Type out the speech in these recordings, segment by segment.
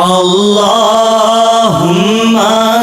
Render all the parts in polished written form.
اللہم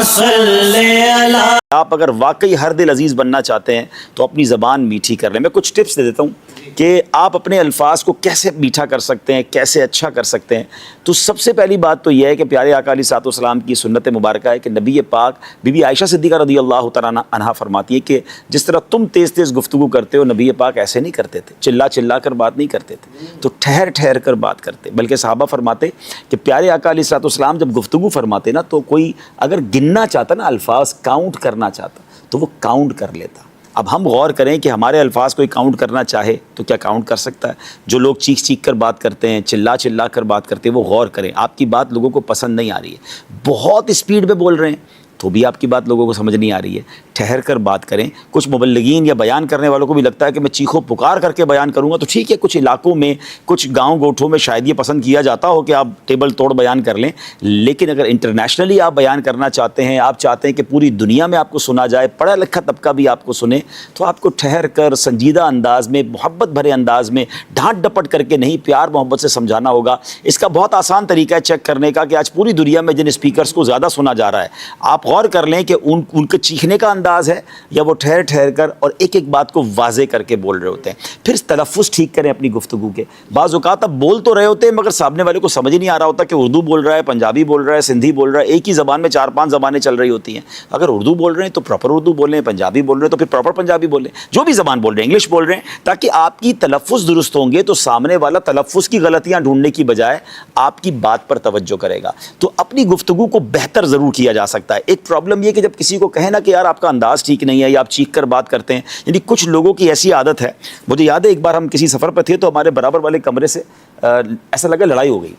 صلی علی. آپ اگر واقعی ہر دل عزیز بننا چاہتے ہیں تو اپنی زبان میٹھی کر لیں. میں کچھ ٹپس دے دیتا ہوں کہ آپ اپنے الفاظ کو کیسے میٹھا کر سکتے ہیں, کیسے اچھا کر سکتے ہیں. تو سب سے پہلی بات تو یہ ہے کہ پیارے آقا علیہ الصلوۃ والسلام کی سنت مبارکہ ہے کہ نبی پاک بی بی عائشہ صدیقہ رضی اللہ تعالیٰ عنہا فرماتی ہے کہ جس طرح تم تیز تیز گفتگو کرتے ہو, نبی پاک ایسے نہیں کرتے تھے, چلا چلا کر بات نہیں کرتے تھے, تو ٹھہر ٹھہر کر بات کرتے. بلکہ صحابہ فرماتے کہ پیارے آقا علیہ الصلوۃ والسلام جب گفتگو فرماتے نا تو کوئی اگر گننا چاہتا نا, الفاظ کاؤنٹ کرنا چاہتا تو وہ کاؤنٹ کر لیتا. اب ہم غور کریں کہ ہمارے الفاظ کوئی کاؤنٹ کرنا چاہے تو کیا کاؤنٹ کر سکتا ہے؟ جو لوگ چیخ چیخ کر بات کرتے ہیں, چلا چلا کر بات کرتے ہیں, وہ غور کریں. آپ کی بات لوگوں کو پسند نہیں آ رہی ہے, بہت اسپیڈ پہ بول رہے ہیں تو بھی آپ کی بات لوگوں کو سمجھ نہیں آ رہی ہے. ٹھہر کر بات کریں. کچھ مبلغین یا بیان کرنے والوں کو بھی لگتا ہے کہ میں چیخو پکار کر کے بیان کروں گا, تو ٹھیک ہے, کچھ علاقوں میں, کچھ گاؤں گوٹھوں میں شاید یہ پسند کیا جاتا ہو کہ آپ ٹیبل توڑ بیان کر لیں. لیکن اگر انٹرنیشنلی آپ بیان کرنا چاہتے ہیں, آپ چاہتے ہیں کہ پوری دنیا میں آپ کو سنا جائے, پڑھا لکھا طبقہ بھی آپ کو سنے, تو آپ کو ٹھہر کر سنجیدہ انداز میں, محبت بھرے انداز میں, ڈانٹ ڈپٹ کر کے نہیں, پیار محبت سے سمجھانا ہوگا. اس کا بہت آسان طریقہ ہے چیک کرنے کا کہ آج پوری دنیا میں جن اسپیکرز کو زیادہ سنا جا رہا ہے, آپ غور کر لیں کہ ان کے چیخنے کا انداز ہے یا وہ ٹھہر ٹھہر کر اور ایک ایک بات کو واضح کر کے بول رہے ہوتے ہیں. پھر تلفظ ٹھیک کریں اپنی گفتگو کے. بعض اوقات آپ بول تو رہے ہوتے ہیں مگر سامنے والے کو سمجھ نہیں آ رہا ہوتا کہ اردو بول رہا ہے, پنجابی بول رہا ہے, سندھی بول رہا ہے. ایک ہی زبان میں 4-5 زبانیں چل رہی ہوتی ہیں. اگر اردو بول رہے ہیں تو پراپر اردو بولیں, پنجابی بول رہے ہیں تو پھر پراپر پنجابی بولیں, جو بھی زبان بول رہے ہیں, انگلش بول رہے ہیں, تاکہ آپ کی تلفظ درست ہوں گے تو سامنے والا تلفظ کی غلطیاں ڈھونڈنے کی بجائے آپ کی بات پر توجہ کرے گا. تو اپنی گفتگو کو بہتر ضرور کیا جا سکتا ہے. ایک پرابلم یہ کہ جب کسی کو کہے نا کہ یار آپ کا انداز ٹھیک نہیں ہے یا آپ چیخ کر بات کرتے ہیں, یعنی کچھ لوگوں کی ایسی عادت ہے. مجھے یاد ہے ایک بار ہم کسی سفر پہ تھے تو ہمارے برابر والے کمرے سے ایسا لگا لڑائی ہو گئی.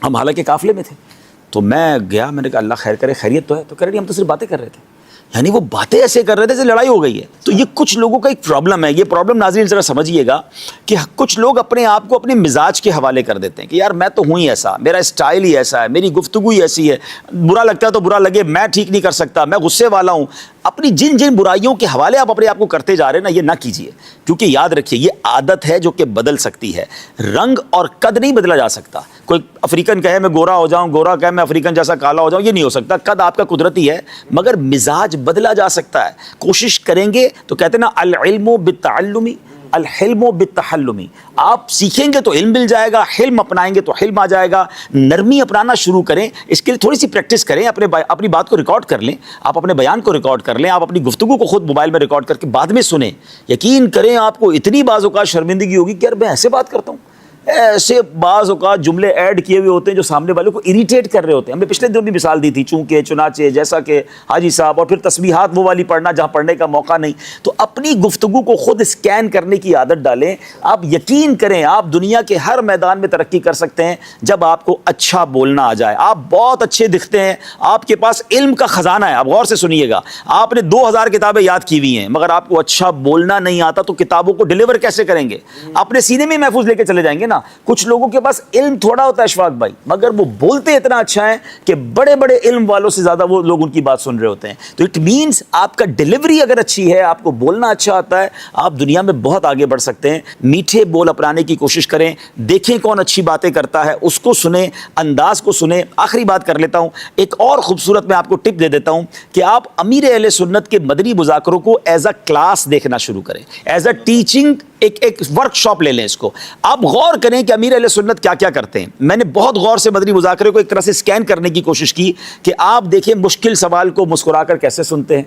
ہم حالانکہ قافلے میں تھے, تو میں گیا, میں نے کہا اللہ خیر کرے, خیریت تو ہے؟ تو کہہ رہے ہم تو صرف باتیں کر رہے تھے. یعنی وہ باتیں ایسے کر رہے تھے جیسے لڑائی ہو گئی ہے. تو یہ کچھ لوگوں کا ایک پرابلم ہے. یہ پرابلم ناظرین ذرا سمجھیے گا کہ کچھ لوگ اپنے آپ کو اپنے مزاج کے حوالے کر دیتے ہیں کہ یار میں تو ہوں ہی ایسا, میرا اسٹائل ہی ایسا ہے, میری گفتگو ہی ایسی ہے, برا لگتا ہے تو برا لگے, میں ٹھیک نہیں کر سکتا, میں غصے والا ہوں. اپنی جن جن برائیوں کے حوالے آپ اپنے آپ کو کرتے جا رہے ہیں نا, یہ نہ کیجیے. کیونکہ یاد رکھیے یہ عادت ہے جو کہ بدل سکتی ہے. رنگ اور قد نہیں بدلا جا سکتا. کوئی افریقن کہے میں گورا ہو جاؤں, گورا کہے میں افریقن جیسا کالا ہو جاؤں, یہ نہیں ہو سکتا. قد آپ کا قدرتی ہے مگر مزاج بدلا جا سکتا ہے. کوشش کریں گے تو کہتے ہیں نا العلم بالتعلم الحلم بالتحلم. آپ سیکھیں گے تو علم مل جائے گا, حلم اپنائیں گے تو حلم آ جائے گا. نرمی اپنانا شروع کریں. اس کے لیے تھوڑی سی پریکٹس کریں, اپنی بات کو ریکارڈ کر لیں, آپ اپنے بیان کو ریکارڈ کر لیں, آپ اپنی گفتگو کو خود موبائل میں ریکارڈ کر کے بعد میں سنیں. یقین کریں آپ کو اتنی بعض اوقات شرمندگی ہوگی کہ یار میں ایسے بات کرتا ہوں. ایسے بعض اوقات جملے ایڈ کیے ہوئے ہوتے ہیں جو سامنے والوں کو اریٹیٹ کر رہے ہوتے ہیں. ہم نے پچھلے دنوں بھی مثال دی تھی, چونکہ چنانچہ جیسا کہ حاجی صاحب, اور پھر تسبیحات وہ والی پڑھنا جہاں پڑھنے کا موقع نہیں. تو اپنی گفتگو کو خود اسکین کرنے کی عادت ڈالیں. آپ یقین کریں آپ دنیا کے ہر میدان میں ترقی کر سکتے ہیں جب آپ کو اچھا بولنا آ جائے. آپ بہت اچھے دکھتے ہیں, آپ کے پاس علم کا خزانہ ہے. آپ غور سے سنیے گا, آپ نے 2000 کتابیں یاد کی ہوئی ہیں مگر آپ کو اچھا بولنا نہیں آتا, تو کتابوں کو ڈیلیور کیسے کریں گے؟ اپنے سینے میں محفوظ لے کے چلے جائیں گے نا. کچھ لوگوں کے پاس علم تھوڑا ہوتا ہے اشفاق بھائی, مگر وہ بولتے اتنا اچھا ہے کہ بڑے بڑے علم والوں سے زیادہ وہ لوگ ان کی بات سن رہے ہوتے ہیں. تو اٹ مینس آپ کا ڈیلیوری اگر اچھی ہے, آپ کو بولنا اچھا آتا ہے, آپ دنیا میں بہت آگے بڑھ سکتے ہیں. میٹھے بول اپنانے کی کوشش کریں. دیکھیں کون اچھی باتیں کرتا ہے, اس کو سنیں, انداز کو سنیں. آخری بات کر لیتا ہوں, ایک اور خوبصورت میں آپ کو ٹپ دے دیتا ہوں کہ آپ امیر اہل سنت کے مدنی مذاکروں کو ایز اے کلاس دیکھنا شروع کریں, ایز اے ٹیچنگ. ایک ورک شاپ لے لیں اس کو. آپ غور کریں کہ امیر اہل سنت کیا کیا کرتے ہیں. میں نے بہت غور سے مدنی مذاکرے کو ایک طرح سے اسکین کرنے کی کوشش کی کہ آپ دیکھیں مشکل سوال کو مسکرا کر کیسے سنتے ہیں,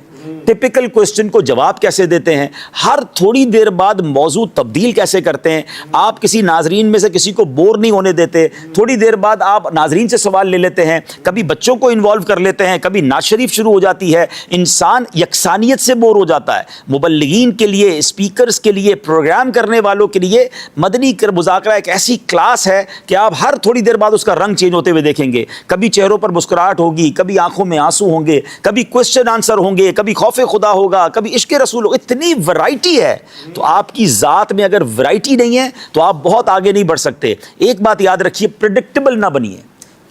ٹپیکل کوسچن کو جواب کیسے دیتے ہیں, ہر تھوڑی دیر بعد موضوع تبدیل کیسے کرتے ہیں, آپ کسی ناظرین میں سے کسی کو بور نہیں ہونے دیتے, تھوڑی دیر بعد آپ ناظرین سے سوال لے لیتے ہیں, کبھی بچوں کو انوالو کر لیتے ہیں, کبھی نعت شریف شروع ہو جاتی ہے. انسان یکسانیت سے بور ہو جاتا ہے. مبلغین کے لیے, اسپیکرز کے لیے, پروگرام کرنے والوں کے لیے مدنی مذاکرہ ایک ایسی کلاس ہے کہ آپ ہر تھوڑی دیر بعد اس کا رنگ چینج ہوتے ہوئے دیکھیں گے. کبھی چہروں پر مسکراہٹ ہوگی, کبھی آنکھوں میں آنسو ہوں گے, کبھی کوسچن آنسر ہوں گے, کبھی خوف خدا ہوگا, کبھی عشق رسول ہوگا. اتنی ورائٹی ہے. تو آپ کی ذات میں اگر ورائٹی نہیں ہے تو آپ بہت آگے نہیں بڑھ سکتے. ایک بات یاد رکھیے, پریڈکٹیبل نہ بنیے.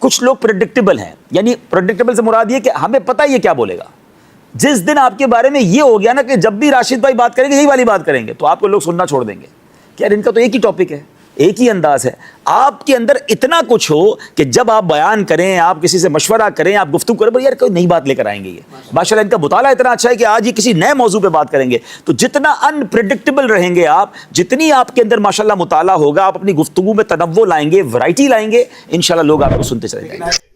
کچھ لوگ پریڈکٹیبل ہیں, یعنی پریڈکٹیبل سے مراد یہ کہ ہمیں پتہ ہے یہ کیا بولے گا. جس دن آپ کے بارے میں یہ ہو گیا نا کہ جب بھی راشد بھائی بات کریں گے یہی والی بات کریں گے, تو آپ کو لوگ سننا چھوڑ دیں گے کہ یار ان کا تو ایک ہی ٹاپک ہے, ایک ہی انداز ہے. آپ کے اندر اتنا کچھ ہو کہ جب آپ بیان کریں, آپ کسی سے مشورہ کریں, آپ گفتگو کریں, بھائی یار کوئی نئی بات لے کر آئیں گے یہ ماشاءاللہ, ان کا مطالعہ اتنا اچھا ہے کہ آج یہ کسی نئے موضوع پہ بات کریں گے. تو جتنا انپریڈکٹیبل رہیں گے آپ, جتنی آپ کے اندر ماشاءاللہ مطالعہ ہوگا, آپ اپنی گفتگو میں تنوع لائیں گے, ورائٹی لائیں گے, انشاءاللہ لوگ آپ کو سنتے چلے جائیں گے.